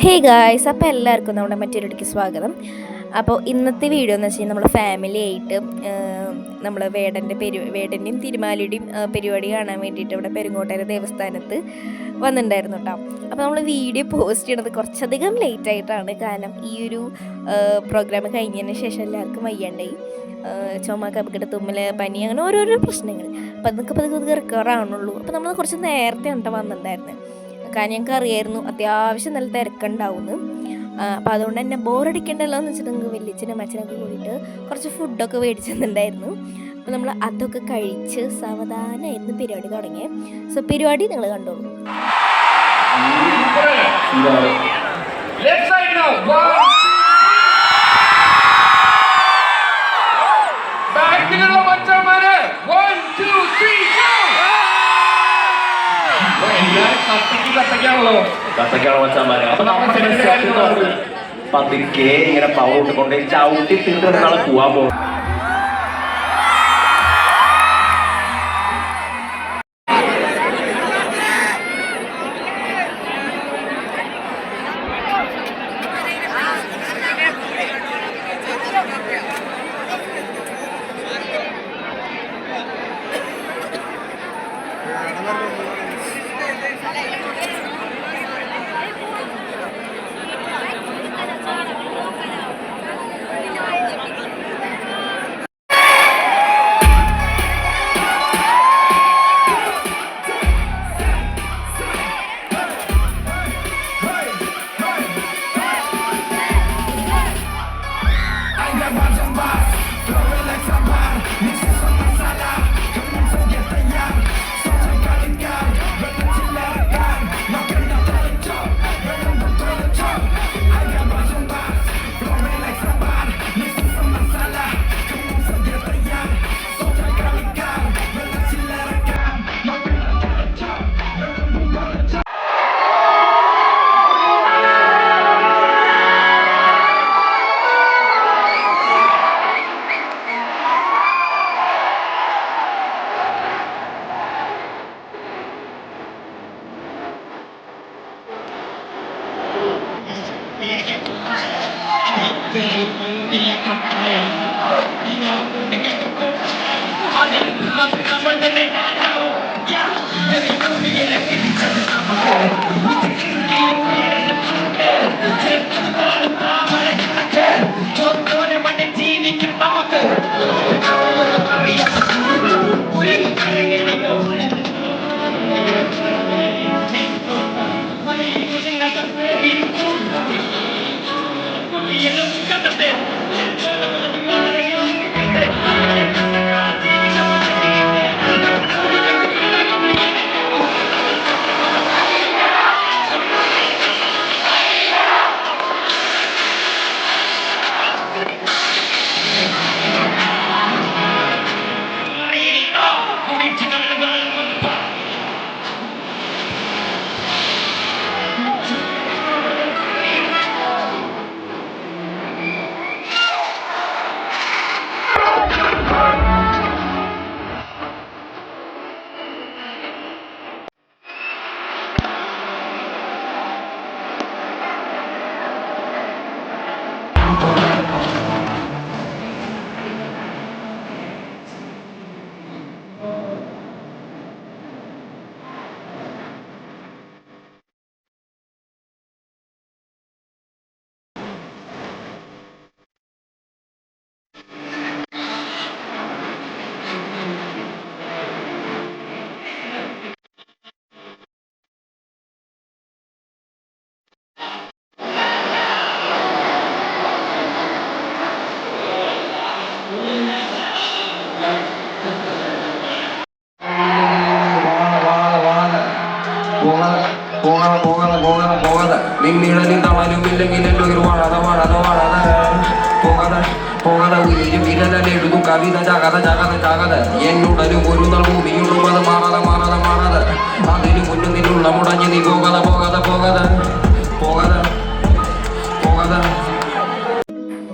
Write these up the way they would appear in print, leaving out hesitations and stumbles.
Hey guys, അപ്പോൾ എല്ലാവർക്കും നമ്മുടെ മറ്റൊരിടയ്ക്ക് സ്വാഗതം. അപ്പോൾ ഇന്നത്തെ വീഡിയോ എന്ന് വെച്ച് കഴിഞ്ഞാൽ നമ്മൾ ഫാമിലി ആയിട്ട് നമ്മൾ വേടൻ്റെയും തിരുമാലിയുടെയും പരിപാടി കാണാൻ വേണ്ടിയിട്ട് ഇവിടെ പെരുങ്ങോട്ടര ദേവസ്ഥാനത്ത് വന്നിട്ടുണ്ടായിരുന്നു കേട്ടോ. അപ്പോൾ നമ്മൾ വീഡിയോ പോസ്റ്റ് ചെയ്യണത് കുറച്ചധികം ലേറ്റ് ആയിട്ടാണ്. കാരണം ഈ ഒരു പ്രോഗ്രാം കഴിഞ്ഞതിന് ശേഷം എല്ലാവർക്കും വയ്യാണ്ടായി, ചുമ, കഫക്കെട്ട്, തുമ്മൽ, പനി, അങ്ങനെ ഓരോരോ പ്രശ്നങ്ങൾ. അപ്പോൾ അതൊക്കെ റിക്കവർ ആവണുള്ളൂ. അപ്പോൾ നമ്മൾ കുറച്ച് നേരത്തെ കണ്ട വന്നിട്ടുണ്ടായിരുന്നത്. കാരണം ഞങ്ങൾക്ക് അറിയായിരുന്നു അത്യാവശ്യം നല്ല തിരക്കുണ്ടാവുമെന്ന്. അപ്പോൾ അതുകൊണ്ട് തന്നെ ബോറടിക്കണ്ടല്ലോ എന്ന് വെച്ചിട്ട് ഞങ്ങൾക്ക് വലിയച്ഛനും അച്ഛനൊക്കെ കൂടിയിട്ട് കുറച്ച് ഫുഡൊക്കെ മേടിച്ചിട്ടുണ്ടായിരുന്നു. അപ്പോൾ നമ്മൾ അതൊക്കെ കഴിച്ച് സാവധാനമായിരുന്നു പരിപാടി തുടങ്ങിയത്. സോ പരിപാടി നിങ്ങൾ കണ്ടോളൂ. കത്തക്കാണോ മച്ചാന്മാരെ? അപ്പൊ നമ്മൾ പതുക്കെ ഇങ്ങനെ പവർ ഇട്ടുകൊണ്ട് ചവിട്ടി തിന്നിട്ട് നാളെ പോവാൻ പോകും. പോകാതെ നിന്നിടലിൽ തളരുമില്ലെങ്കിൽ എൻ്റെ വാഴാതെ പോകാതെ ഉയരും വിരലെഴുതും കവിത ജാഗത എന്നുടലും ഒരു നാൾ ഭൂമിയുള്ളൂ അത് മാറാതെ അതിനു മുന്നിലുള്ള മുടഞ്ഞ് നീ പോകാതെ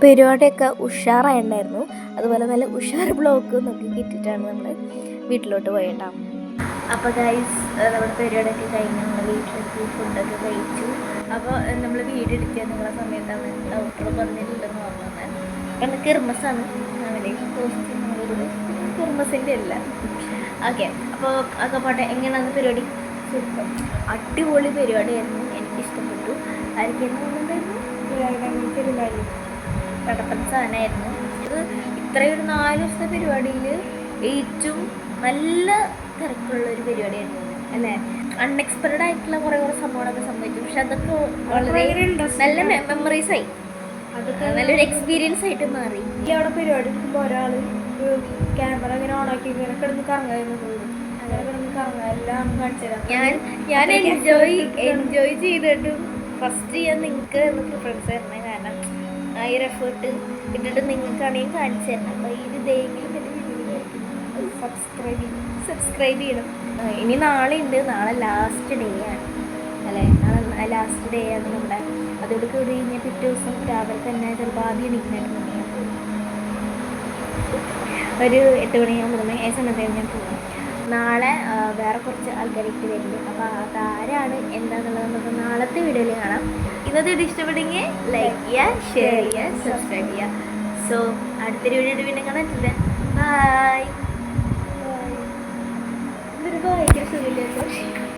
പരിപാടിയൊക്കെ ഉഷാറായിട്ടുണ്ടായിരുന്നു. അതുപോലെ നല്ല ഉഷാർ ബ്ലോക്ക് നോക്കി കിട്ടിയിട്ടാണ് നമ്മൾ വീട്ടിലോട്ട് പോയിട്ടാണ്. അപ്പോൾ ഗൈസ്, നമ്മുടെ പരിപാടിയൊക്കെ കഴിഞ്ഞ് നമ്മൾ വീട്ടിലെത്തി ഫുഡൊക്കെ കഴിച്ചു. അപ്പോൾ നമ്മൾ വീഡിയോ എടുക്കുക നിങ്ങളെ സമയത്താണ് ഡോക്ടർ പറഞ്ഞിട്ടില്ലെന്ന് പറഞ്ഞത്. കാരണം കിർമസാണ് അവൻ്റെ കോസ്റ്റ്യൂം കിർമസിൻ്റെ അല്ല. ഓക്കെ, അപ്പോൾ ഒക്കെ പോട്ടെ. എങ്ങനെയാണ് പരിപാടി? സൂപ്പർ, അടിപൊളി പരിപാടിയായിരുന്നു, എനിക്കിഷ്ടപ്പെട്ടു. ആയിരിക്കും പെരുമാറി കടപ്പൻ സാധനമായിരുന്നു ഇത്. ഇത്രയും ഒരു 4 ദിവസത്തെ പരിപാടിയിൽ ഏറ്റവും നല്ല തിരക്കുള്ളൊരു പരിപാടിയായിരുന്നു അല്ലേ. അൺഎക്സ്പെക്റ്റഡ് ആയിട്ടുള്ള കുറേ സംഭവങ്ങളൊക്കെ സംഭവിച്ചു. പക്ഷെ അതൊക്കെ വളരെ നല്ല മെമ്മറീസായി, അതൊക്കെ നല്ലൊരു എക്സ്പീരിയൻസ് ആയിട്ട് മാറി. അവിടെ പരിപാടി എടുക്കുമ്പോൾ ഒരാൾ ക്യാമറ ഇങ്ങനെ ഓണാക്കി ഇങ്ങനെ കിടന്ന് കറങ്ങായിരുന്നു. അങ്ങനെ കിടന്ന് കറങ്ങാൻ എല്ലാം കാണിച്ചു തരാം. ഞാൻ എൻജോയ് ചെയ്തിട്ടും ഫസ്റ്റ് ഞാൻ നിങ്ങൾക്ക് പ്രിഫറൻസ് തരണേ. കാരണം ആ ഒരു എഫേർട്ട് ഇട്ടിട്ട് നിങ്ങൾക്കാണെങ്കിൽ കാണിച്ചു തരണം. അപ്പോൾ ഇത് ഇതെങ്കിലും സബ്സ്ക്രൈബ് ചെയ്യണം. ഇനി നാളെ ഉണ്ട്, നാളെ ലാസ്റ്റ് ഡേ ആണ് അല്ലേ. നാളെ ലാസ്റ്റ് ഡേ ആണ് നമ്മുടെ. അതോട് കൂടി കഴിഞ്ഞാൽ പിറ്റേ ദിവസം രാവിലെ തന്നെ ചിലപ്പോൾ ആദ്യം എണീക്കുന്നുണ്ടെങ്കിൽ ഒരു 8 മണിയാകുമ്പോൾ ആ സമയത്ത് ഞാൻ പോകും. നാളെ വേറെ കുറച്ച് ആൾക്കാരൊക്കെ വരുന്നുണ്ട്. അപ്പോൾ അതാരാണ് എന്താണെന്നുള്ളത് നമുക്ക് നാളത്തെ വീഡിയോയിൽ കാണാം. ഇന്നത്തെ വീഡിയോ ഇഷ്ടപ്പെട്ടെങ്കിൽ ലൈക്ക് ചെയ്യുക, ഷെയർ ചെയ്യുക, സബ്സ്ക്രൈബ് ചെയ്യുക. സോ അടുത്തൊരു വീഡിയോ വീണ്ടും കാണാൻ. ബൈ. ഇതൊരു ഭയങ്കര സുഖമില്ല.